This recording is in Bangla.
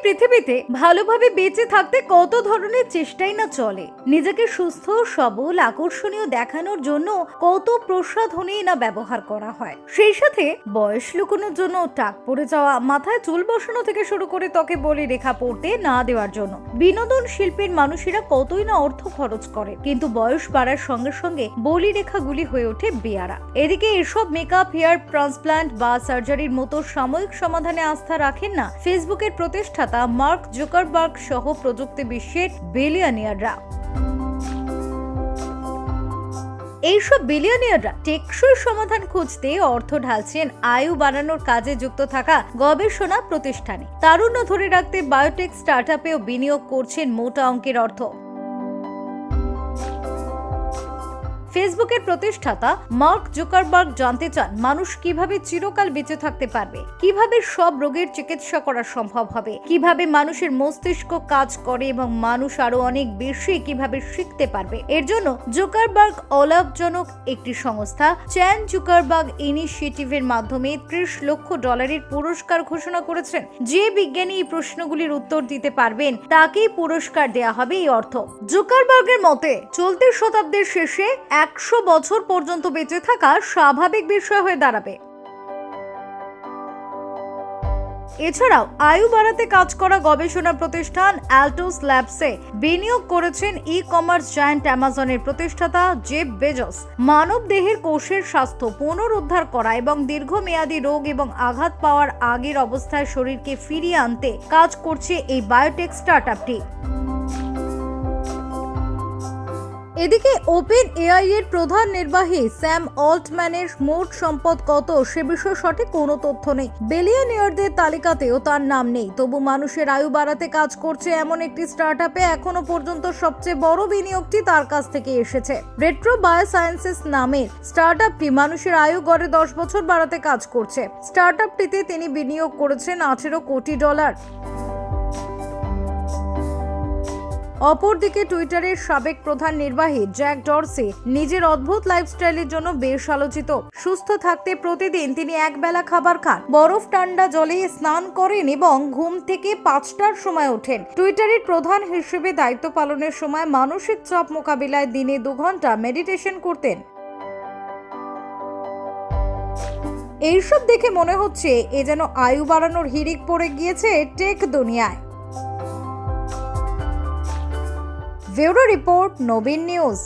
পৃথিবীতে ভালোভাবে বেঁচে থাকতে কত ধরনের চেষ্টাই না চলে। নিজেকে সুস্থ সবল আকর্ষণীয় দেখানোর জন্য কত প্রসাধনী না ব্যবহার করা হয়। সেই সাথে বয়স লুকানোর জন্য টাক পড়ে যাওয়া, মাথায় চুল বসানো থেকে শুরু করে ত্বকে বলি রেখা পড়তে না দেওয়ার জন্য বিনোদন শিল্পের মানুষেরা কতই না অর্থ খরচ করে, কিন্তু বয়স বাড়ার সঙ্গে সঙ্গে বলি রেখাগুলি হয়ে ওঠে বেয়ারা। এদিকে এসব মেকআপ, হেয়ার ট্রান্সপ্লান্ট বা সার্জারির মতো সাময়িক সমাধানে আস্থা রাখেন না ফেসবুকের প্রতিষ্ঠাতা মার্ক জুকারবার্গ সহ প্রযুক্তি বিশ্বের বিলিয়নিয়াররা। এইসব বিলিয়নিয়াররা টেকসই সমাধান খুঁজতে অর্থ ঢালছেন আয়ু বাড়ানোর কাজে যুক্ত থাকা গবেষণা প্রতিষ্ঠানে। তারুণ্য ধরে রাখতে বায়োটেক স্টার্টআপেও বিনিয়োগ করছেন মোটা অঙ্কের অর্থ। ফেসবুকের প্রতিষ্ঠাতা মার্ক জুকারবার্গ জানতে চান মানুষ কিভাবে চিরকাল বেঁচে থাকতে পারবে, কিভাবে সব রোগের চিকিৎসা করা সম্ভব হবে, কিভাবে মানুষের মস্তিষ্ক কাজ করে এবং মানুষ আরো অনেক বেশি কিভাবে শিখতে পারবে। এর জন্য জুকারবার্গ অলাভজনক একটি সংস্থা চ্যান জুকারবার্গ ইনিশিয়েটিভের মাধ্যমে $30 লক্ষ পুরস্কার ঘোষণা করেছেন। যে বিজ্ঞানী এই প্রশ্নগুলির উত্তর দিতে পারবেন তাকেই পুরস্কার দেয়া হবে এই অর্থ। জুকারবার্গের মতে চলতি শতাব্দীর শেষে 100 বছর পর্যন্ত বেঁচে থাকা স্বাভাবিক বিষয় হয়ে দাঁড়াবে। এছাড়াও আয়ু বাড়াতে কাজ করা গবেষণা প্রতিষ্ঠান অ্যাল্টোস ল্যাবসে বিনিয়োগ করেছেন ই কমার্স জায়ান্ট অ্যামাজনের প্রতিষ্ঠাতা জেফ বেজোস। মানব দেহের কোষের স্বাস্থ্য পুনরুদ্ধার করা এবং দীর্ঘমেয়াদী রোগ এবং আঘাত পাওয়ার আগের অবস্থায় শরীরকে ফিরিয়ে আনতে কাজ করছে এই বায়োটেক স্টার্টআপটি। এদিকে ওপেন এআই এর প্রধান নির্বাহী স্যাম অল্টম্যানের মোট সম্পদ কত সে বিষয়ে সঠিক কোনো তথ্য নেই। বিলিয়নিয়ারদের তালিকাতেও তার নাম নেই। তবু মানুষের আয়ু বাড়াতে কাজ করছে এমন একটি স্টার্টআপে এখনো পর্যন্ত সবচেয়ে বড় বিনিয়োগটি তার কাছ থেকে এসেছে। রেট্রো বায়োসায়েন্সেস নামের স্টার্টআপটি মানুষের আয়ু গড়ে 10 বছর বাড়াতে কাজ করছে। স্টার্টআপটিতে তিনি বিনিয়োগ করেছেন $18 কোটি। অপরদিকে টুইটারের সাবেক প্রধান নির্বাহী জ্যাক ডরসি নিজের অদ্ভুত লাইফস্টাইলের জন্য বেশ আলোচিত। সুস্থ থাকতে প্রতিদিন তিনি একবেলা খাবার খান, বরফ ঠান্ডা জলে স্নান করেন এবং ঘুম থেকে 5টার সময় ওঠেন। টুইটারের প্রধান হিসেবে দায়িত্ব পালনের সময় মানসিক চাপ মোকাবিলায় দিনে 2 ঘন্টা মেডিটেশন করতেন। এইসব দেখে মনে হচ্ছে এ যেন আয়ু বাড়ানোর হিড়িক পড়ে গিয়েছে টেক দুনিয়ায়। ব্যুরো রিপোর্ট, নবীন নিউজ।